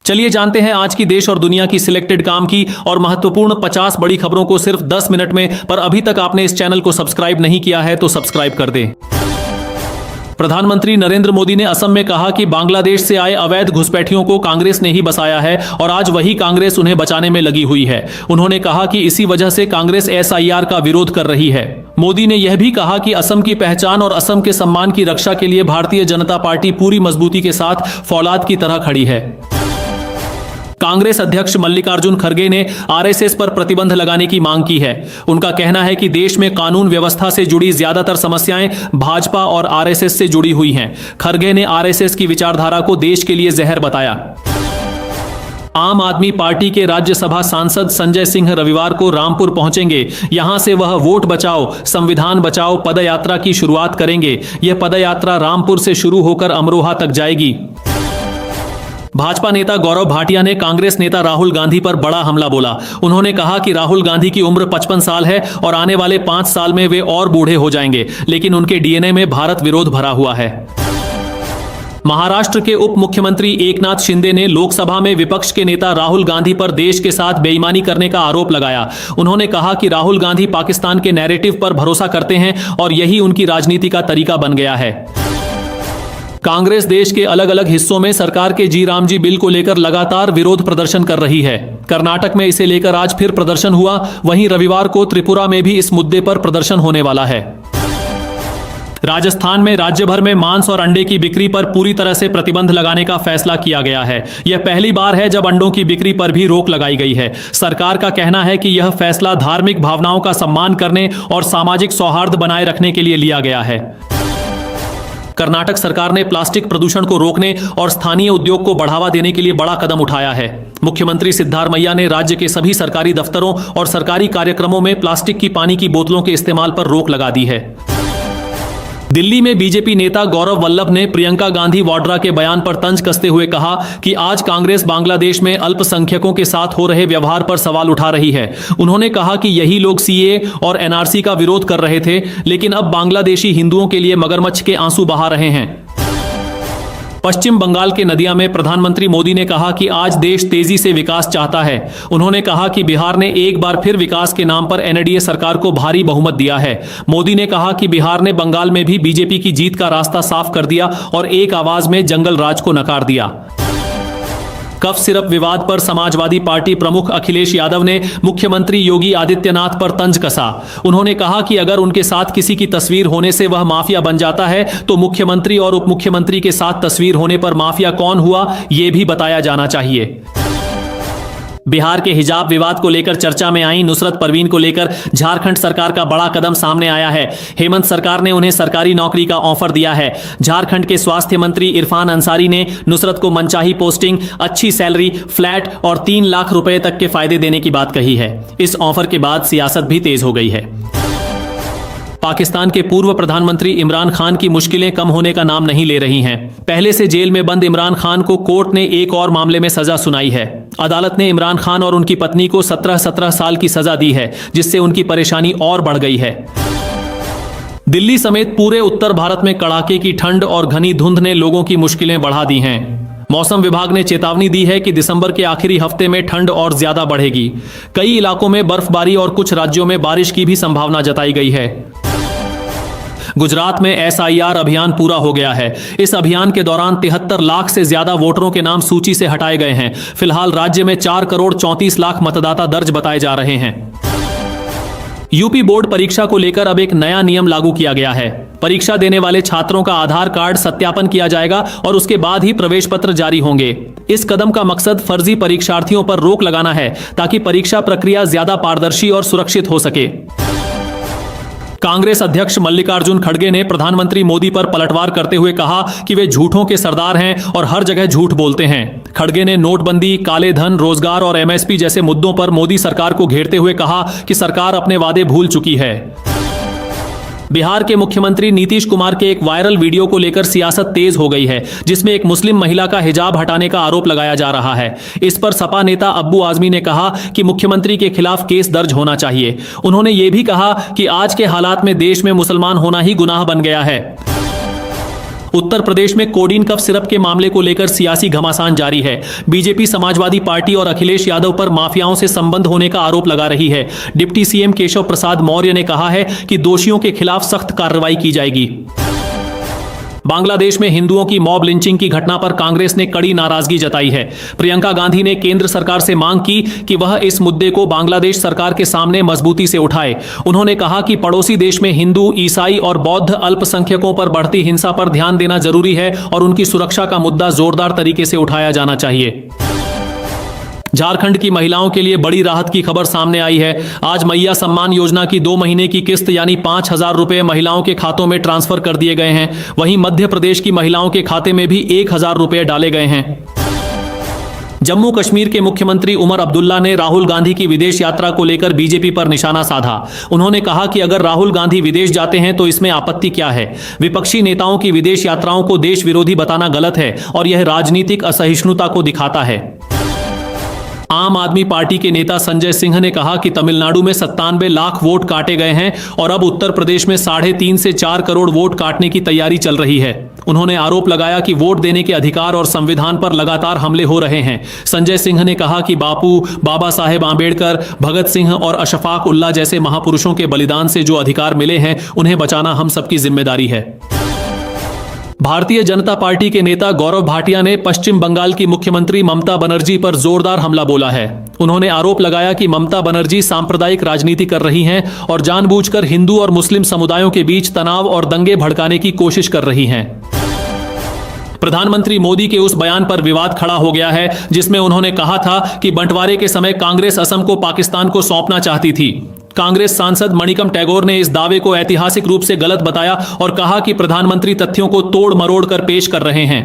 चलिए जानते हैं आज की देश और दुनिया की सिलेक्टेड काम की और महत्वपूर्ण 50 बड़ी खबरों को सिर्फ 10 मिनट में। पर अभी तक आपने इस चैनल को सब्सक्राइब नहीं किया है तो सब्सक्राइब कर दें। प्रधानमंत्री नरेंद्र मोदी ने असम में कहा कि बांग्लादेश से आए अवैध घुसपैठियों को कांग्रेस ने ही बसाया है और आज वही कांग्रेस उन्हें बचाने में लगी हुई है। उन्होंने कहा कि इसी वजह से कांग्रेस SIR का विरोध कर रही है। मोदी ने यह भी कहा कि असम की पहचान और असम के सम्मान की रक्षा के लिए भारतीय जनता पार्टी पूरी मजबूती के साथ फौलाद की तरह खड़ी है। कांग्रेस अध्यक्ष मल्लिकार्जुन खड़गे ने RSS पर प्रतिबंध लगाने की मांग की है। उनका कहना है कि देश में कानून व्यवस्था से जुड़ी ज्यादातर समस्याएं भाजपा और RSS से जुड़ी हुई हैं। खड़गे ने RSS की विचारधारा को देश के लिए जहर बताया। आम आदमी पार्टी के राज्यसभा सांसद संजय सिंह रविवार को रामपुर पहुंचेंगे। यहां से वह वोट बचाओ संविधान बचाओ पदयात्रा की शुरुआत करेंगे। यह पदयात्रा रामपुर से शुरू होकर अमरोहा तक जाएगी। भाजपा नेता गौरव भाटिया ने कांग्रेस नेता राहुल गांधी पर बड़ा हमला बोला। उन्होंने कहा कि राहुल गांधी की उम्र 55 साल है और आने वाले 5 साल में वे और बूढ़े हो जाएंगे, लेकिन उनके DNA में भारत विरोध भरा हुआ है। महाराष्ट्र के उप मुख्यमंत्री एकनाथ शिंदे ने लोकसभा में विपक्ष के नेता राहुल गांधी पर देश के साथ बेईमानी करने का आरोप लगाया। उन्होंने कहा कि राहुल गांधी पाकिस्तान के नैरेटिव पर भरोसा करते हैं और यही उनकी राजनीति का तरीका बन गया है। कांग्रेस देश के अलग अलग हिस्सों में सरकार के जी राम जी बिल को लेकर लगातार विरोध प्रदर्शन कर रही है। कर्नाटक में इसे लेकर आज फिर प्रदर्शन हुआ। वहीं रविवार को त्रिपुरा में भी इस मुद्दे पर प्रदर्शन होने वाला है। राजस्थान में राज्य भर में मांस और अंडे की बिक्री पर पूरी तरह से प्रतिबंध लगाने का फैसला किया गया है। यह पहली बार है जब अंडों की बिक्री पर भी रोक लगाई गई है। सरकार का कहना है कि यह फैसला धार्मिक भावनाओं का सम्मान करने और सामाजिक सौहार्द बनाए रखने के लिए लिया गया है। कर्नाटक सरकार ने प्लास्टिक प्रदूषण को रोकने और स्थानीय उद्योग को बढ़ावा देने के लिए बड़ा कदम उठाया है। मुख्यमंत्री सिद्धारमैया ने राज्य के सभी सरकारी दफ्तरों और सरकारी कार्यक्रमों में प्लास्टिक की पानी की बोतलों के इस्तेमाल पर रोक लगा दी है। दिल्ली में बीजेपी नेता गौरव वल्लभ ने प्रियंका गांधी वाड्रा के बयान पर तंज कसते हुए कहा कि आज कांग्रेस बांग्लादेश में अल्पसंख्यकों के साथ हो रहे व्यवहार पर सवाल उठा रही है। उन्होंने कहा कि यही लोग CAA और NRC का विरोध कर रहे थे, लेकिन अब बांग्लादेशी हिंदुओं के लिए मगरमच्छ के आंसू बहा रहे हैं। पश्चिम बंगाल के नदिया में प्रधानमंत्री मोदी ने कहा कि आज देश तेजी से विकास चाहता है। उन्होंने कहा कि बिहार ने एक बार फिर विकास के नाम पर NDA सरकार को भारी बहुमत दिया है। मोदी ने कहा कि बिहार ने बंगाल में भी बीजेपी की जीत का रास्ता साफ कर दिया और एक आवाज में जंगल राज को नकार दिया। कफ सिरप विवाद पर समाजवादी पार्टी प्रमुख अखिलेश यादव ने मुख्यमंत्री योगी आदित्यनाथ पर तंज कसा। उन्होंने कहा कि अगर उनके साथ किसी की तस्वीर होने से वह माफिया बन जाता है तो मुख्यमंत्री और उप मुख्यमंत्री के साथ तस्वीर होने पर माफिया कौन हुआ यह भी बताया जाना चाहिए। बिहार के हिजाब विवाद को लेकर चर्चा में आई नुसरत परवीन को लेकर झारखंड सरकार का बड़ा कदम सामने आया है। हेमंत सरकार ने उन्हें सरकारी नौकरी का ऑफर दिया है। झारखंड के स्वास्थ्य मंत्री इरफान अंसारी ने नुसरत को मनचाही पोस्टिंग, अच्छी सैलरी, फ्लैट और 3 लाख रुपए तक के फायदे देने की बात कही है। इस ऑफर के बाद सियासत भी तेज हो गई है। पाकिस्तान के पूर्व प्रधानमंत्री इमरान खान की मुश्किलें कम होने का नाम नहीं ले रही हैं। पहले से जेल में बंद इमरान खान को कोर्ट ने एक और मामले में सजा सुनाई है। अदालत ने इमरान खान और उनकी पत्नी को 17 साल की सजा दी है, जिससे उनकी परेशानी और बढ़ गई है। दिल्ली समेत पूरे उत्तर भारत में कड़ाके की ठंड और घनी धुंध ने लोगों की मुश्किलें बढ़ा दी हैं। मौसम विभाग ने चेतावनी दी है कि दिसंबर के आखिरी हफ्ते में ठंड और ज्यादा बढ़ेगी। कई इलाकों में बर्फबारी और कुछ राज्यों में बारिश की भी संभावना जताई गई है। गुजरात में SIR अभियान पूरा हो गया है। इस अभियान के दौरान 73 लाख से ज्यादा वोटरों के नाम सूची से हटाए गए हैं। फिलहाल राज्य में 4 करोड़ 34 लाख मतदाता दर्ज बताए जा रहे हैं। यूपी बोर्ड परीक्षा को लेकर अब एक नया नियम लागू किया गया है। परीक्षा देने वाले छात्रों का आधार कार्ड सत्यापन किया जाएगा और उसके बाद ही प्रवेश पत्र जारी होंगे। इस कदम का मकसद फर्जी परीक्षार्थियों पर रोक लगाना है ताकि परीक्षा प्रक्रिया ज्यादा पारदर्शी और सुरक्षित हो सके। कांग्रेस अध्यक्ष मल्लिकार्जुन खड़गे ने प्रधानमंत्री मोदी पर पलटवार करते हुए कहा कि वे झूठों के सरदार हैं और हर जगह झूठ बोलते हैं। खड़गे ने नोटबंदी, काले धन, रोजगार और MSP जैसे मुद्दों पर मोदी सरकार को घेरते हुए कहा कि सरकार अपने वादे भूल चुकी है। बिहार के मुख्यमंत्री नीतीश कुमार के एक वायरल वीडियो को लेकर सियासत तेज हो गई है, जिसमें एक मुस्लिम महिला का हिजाब हटाने का आरोप लगाया जा रहा है। इस पर सपा नेता अब्बू आजमी ने कहा कि मुख्यमंत्री के खिलाफ केस दर्ज होना चाहिए। उन्होंने ये भी कहा कि आज के हालात में देश में मुसलमान होना ही गुनाह बन गया है। उत्तर प्रदेश में कोडीन कफ सिरप के मामले को लेकर सियासी घमासान जारी है। बीजेपी समाजवादी पार्टी और अखिलेश यादव पर माफियाओं से संबंध होने का आरोप लगा रही है। डिप्टी सीएम केशव प्रसाद मौर्य ने कहा है कि दोषियों के खिलाफ सख्त कार्रवाई की जाएगी। बांग्लादेश में हिंदुओं की मॉब लिंचिंग की घटना पर कांग्रेस ने कड़ी नाराजगी जताई है। प्रियंका गांधी ने केंद्र सरकार से मांग की कि वह इस मुद्दे को बांग्लादेश सरकार के सामने मजबूती से उठाए। उन्होंने कहा कि पड़ोसी देश में हिंदू, ईसाई और बौद्ध अल्पसंख्यकों पर बढ़ती हिंसा पर ध्यान देना जरूरी है और उनकी सुरक्षा का मुद्दा जोरदार तरीके से उठाया जाना चाहिए। झारखंड की महिलाओं के लिए बड़ी राहत की खबर सामने आई है। आज मैया सम्मान योजना की 2 महीने की किस्त यानी 5,000 रुपए महिलाओं के खातों में ट्रांसफर कर दिए गए हैं। वहीं मध्य प्रदेश की महिलाओं के खाते में भी 1,000 रुपए डाले गए हैं। जम्मू कश्मीर के मुख्यमंत्री उमर अब्दुल्ला ने राहुल गांधी की विदेश यात्रा को लेकर बीजेपी पर निशाना साधा। उन्होंने कहा कि अगर राहुल गांधी विदेश जाते हैं तो इसमें आपत्ति क्या है। विपक्षी नेताओं की विदेश यात्राओं को देश विरोधी बताना गलत है और यह राजनीतिक असहिष्णुता को दिखाता है। आम आदमी पार्टी के नेता संजय सिंह ने कहा कि तमिलनाडु में 97 लाख वोट काटे गए हैं और अब उत्तर प्रदेश में 3.5 से 4 करोड़ वोट काटने की तैयारी चल रही है। उन्होंने आरोप लगाया कि वोट देने के अधिकार और संविधान पर लगातार हमले हो रहे हैं। संजय सिंह ने कहा कि बापू, बाबा साहेब आंबेडकर, भगत सिंह और अशफाक उल्लाह जैसे महापुरुषों के बलिदान से जो अधिकार मिले हैं उन्हें बचाना हम सबकी जिम्मेदारी है। भारतीय जनता पार्टी के नेता गौरव भाटिया ने पश्चिम बंगाल की मुख्यमंत्री ममता बनर्जी पर जोरदार हमला बोला है। उन्होंने आरोप लगाया कि ममता बनर्जी सांप्रदायिक राजनीति कर रही हैं और जानबूझकर हिंदू और मुस्लिम समुदायों के बीच तनाव और दंगे भड़काने की कोशिश कर रही हैं। प्रधानमंत्री मोदी के उस बयान पर विवाद खड़ा हो गया है जिसमें उन्होंने कहा था कि बंटवारे के समय कांग्रेस असम को पाकिस्तान को सौंपना चाहती थी। कांग्रेस सांसद मणिकम टैगोर ने इस दावे को ऐतिहासिक रूप से गलत बताया और कहा कि प्रधानमंत्री तथ्यों को तोड़ मरोड़ कर पेश कर रहे हैं।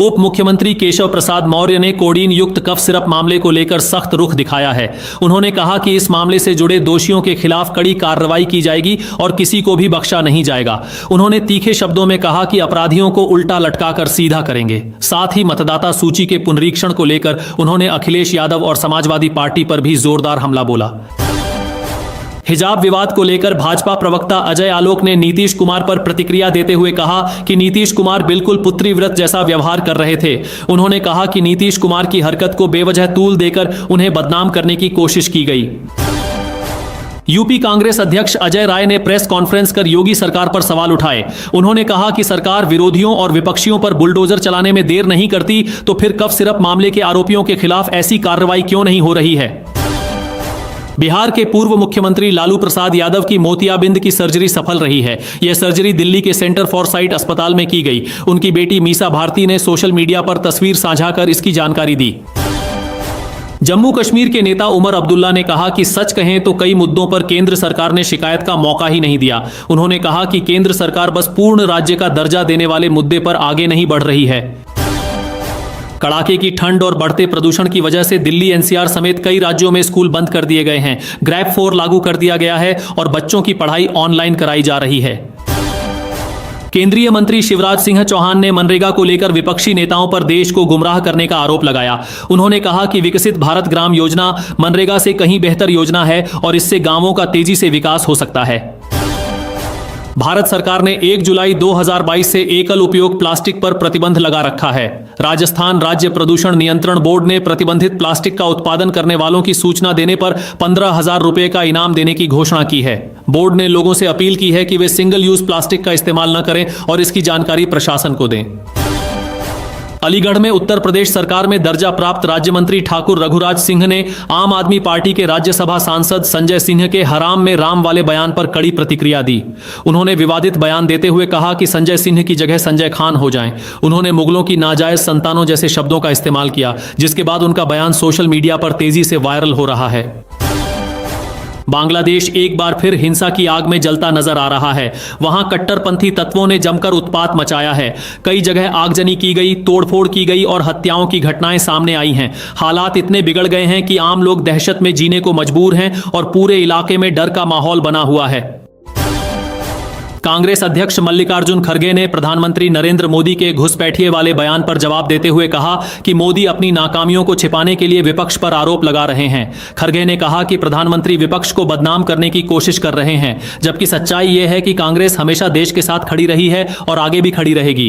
उप मुख्यमंत्री केशव प्रसाद मौर्य ने कोडीन युक्त कफ सिरप मामले को लेकर सख्त रुख दिखाया है। उन्होंने कहा कि इस मामले से जुड़े दोषियों के खिलाफ कड़ी कार्रवाई की जाएगी और किसी को भी बख्शा नहीं जाएगा। उन्होंने तीखे शब्दों में कहा कि अपराधियों को उल्टा लटकाकर सीधा करेंगे। साथ ही मतदाता सूची के पुनरीक्षण को लेकर उन्होंने अखिलेश यादव और समाजवादी पार्टी पर भी जोरदार हमला बोला। हिजाब विवाद को लेकर भाजपा प्रवक्ता अजय आलोक ने नीतीश कुमार पर प्रतिक्रिया देते हुए कहा कि नीतीश कुमार बिल्कुल पुत्री व्रत जैसा व्यवहार कर रहे थे। उन्होंने कहा कि नीतीश कुमार की हरकत को बेवजह तूल देकर उन्हें बदनाम करने की कोशिश की गई। यूपी कांग्रेस अध्यक्ष अजय राय ने प्रेस कॉन्फ्रेंस कर योगी सरकार पर सवाल उठाए। उन्होंने कहा कि सरकार विरोधियों और विपक्षियों पर बुलडोजर चलाने में देर नहीं करती तो फिर कफ सिरप मामले के आरोपियों के खिलाफ ऐसी कार्रवाई क्यों नहीं हो रही है। बिहार के पूर्व मुख्यमंत्री लालू प्रसाद यादव की मोतियाबिंद की सर्जरी सफल रही है। यह सर्जरी दिल्ली के सेंटर फॉर साइट अस्पताल में की गई। उनकी बेटी मीसा भारती ने सोशल मीडिया पर तस्वीर साझा कर इसकी जानकारी दी। जम्मू कश्मीर के नेता उमर अब्दुल्ला ने कहा कि सच कहें तो कई मुद्दों पर केंद्र सरकार ने शिकायत का मौका ही नहीं दिया। उन्होंने कहा कि केंद्र सरकार बस पूर्ण राज्य का दर्जा देने वाले मुद्दे पर आगे नहीं बढ़ रही है। कड़ाके की ठंड और बढ़ते प्रदूषण की वजह से दिल्ली एनसीआर समेत कई राज्यों में स्कूल बंद कर दिए गए हैं। ग्रैब 4 लागू कर दिया गया है और बच्चों की पढ़ाई ऑनलाइन कराई जा रही है। केंद्रीय मंत्री शिवराज सिंह चौहान ने मनरेगा को लेकर विपक्षी नेताओं पर देश को गुमराह करने का आरोप लगाया। उन्होंने कहा कि विकसित भारत ग्राम योजना मनरेगा से कहीं बेहतर योजना है और इससे गांवों का तेजी से विकास हो सकता है। भारत सरकार ने 1 जुलाई 2022 से एकल उपयोग प्लास्टिक पर प्रतिबंध लगा रखा है। राजस्थान राज्य प्रदूषण नियंत्रण बोर्ड ने प्रतिबंधित प्लास्टिक का उत्पादन करने वालों की सूचना देने पर 15,000 रुपए का इनाम देने की घोषणा की है। बोर्ड ने लोगों से अपील की है कि वे सिंगल यूज प्लास्टिक का इस्तेमाल न करें और इसकी जानकारी प्रशासन को दें। अलीगढ़ में उत्तर प्रदेश सरकार में दर्जा प्राप्त राज्य मंत्री ठाकुर रघुराज सिंह ने आम आदमी पार्टी के राज्यसभा सांसद संजय सिंह के हराम में राम वाले बयान पर कड़ी प्रतिक्रिया दी। उन्होंने विवादित बयान देते हुए कहा कि संजय सिंह की जगह संजय खान हो जाएं। उन्होंने मुगलों की नाजायज संतानों जैसे शब्दों का इस्तेमाल किया, जिसके बाद उनका बयान सोशल मीडिया पर तेजी से वायरल हो रहा है। बांग्लादेश एक बार फिर हिंसा की आग में जलता नजर आ रहा है। वहां कट्टरपंथी तत्वों ने जमकर उत्पात मचाया है। कई जगह आगजनी की गई, तोड़फोड़ की गई और हत्याओं की घटनाएं सामने आई हैं। हालात इतने बिगड़ गए हैं कि आम लोग दहशत में जीने को मजबूर हैं और पूरे इलाके में डर का माहौल बना हुआ है। कांग्रेस अध्यक्ष मल्लिकार्जुन खड़गे ने प्रधानमंत्री नरेंद्र मोदी के घुसपैठिए वाले बयान पर जवाब देते हुए कहा कि मोदी अपनी नाकामियों को छिपाने के लिए विपक्ष पर आरोप लगा रहे हैं। खड़गे ने कहा कि प्रधानमंत्री विपक्ष को बदनाम करने की कोशिश कर रहे हैं, जबकि सच्चाई यह है कि कांग्रेस हमेशा देश के साथ खड़ी रही है और आगे भी खड़ी रहेगी।